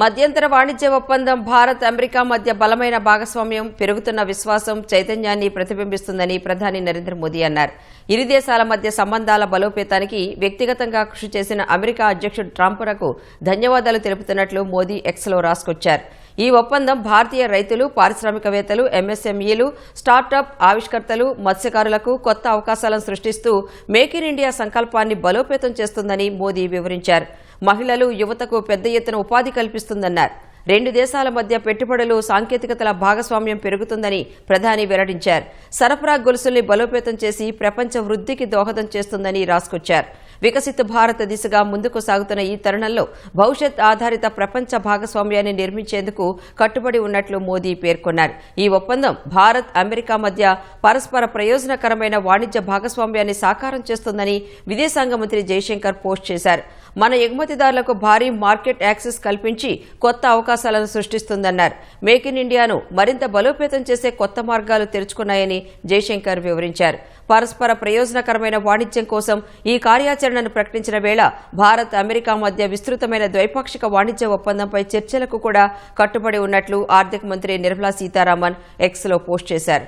మధ్యంతర వాణిజ్య ఒప్పందం భారత్ అమెరికా మధ్య బలమైన భాగస్వామ్యం, పెరుగుతున్న విశ్వాసం, చైతన్యాన్ని ప్రతిబింబిస్తుందని ప్రధాని నరేంద్ర మోదీ అన్నారు. ఇరు దేశాల మధ్య సంబంధాల బలోపేతానికి వ్యక్తిగతంగా కృషి చేసిన అమెరికా అధ్యక్షుడు ట్రంప్కు ధన్యవాదాలు తెలుపుతున్నట్లు మోదీ ఎక్స్లో రాసుకొచ్చారు. ఈ ఒప్పందం భారతీయ రైతులు, పారిశ్రామికవేత్తలు, ఎంఎస్ఎంఈలు, స్టార్టప్ ఆవిష్కర్తలు, మత్స్యకారులకు కొత్త అవకాశాలను సృష్టిస్తూ మేక్ ఇన్ ఇండియా సంకల్పాన్ని బలోపేతం చేస్తుందని మోదీ వివరించారు. మహిళలు, యువతకు పెద్ద ఎత్తున ఉపాధి కల్పిస్తుందన్నారు. రెండు దేశాల మధ్య పెట్టుబడులు, సాంకేతికతల భాగస్వామ్యం పెరుగుతుందని ప్రధాని వెల్లడించారు. సరఫరా గొలుసుల్ని బలోపేతం చేసి ప్రపంచ వృద్ధికి దోహదం చేస్తుందని రాసుకొచ్చారు. వికసిత భారత దిశగా ముందుకు సాగుతున్న ఈ తరుణంలో భవిష్యత్ ఆధారిత ప్రపంచ భాగస్వామ్యాన్ని నిర్మించేందుకు కట్టుబడి ఉన్నట్లు మోదీ పేర్కొన్నారు. ఈ ఒప్పందం భారత్, అమెరికా మధ్య పరస్పర ప్రయోజనకరమైన వాణిజ్య భాగస్వామ్యాన్ని సాకారం చేస్తుందని విదేశాంగ మంత్రి జయశంకర్ పోస్ట్ చేశారు. మన ఎగుమతిదారులకు భారీ మార్కెట్ యాక్సెస్ కల్పించి కొత్త అవకాశాలను సృష్టిస్తుందన్నారు. మేక్ ఇన్ ఇండియాను మరింత బలోపేతం చేసే కొత్త మార్గాలు తెరుచుకున్నాయని జయశంకర్ వివరించారు. పరస్పర ప్రయోజనకరమైన వాణిజ్యం కోసం ఈ కార్యాచరణను ప్రకటించిన వేళ భారత్, అమెరికా మధ్య విస్తృతమైన ద్వైపాక్షిక వాణిజ్య ఒప్పందంపై చర్చలకు కూడా కట్టుబడి ఉన్నట్లు ఆర్థిక మంత్రి నిర్మలా సీతారామన్ ఎక్స్లో పోస్ట్ చేశారు.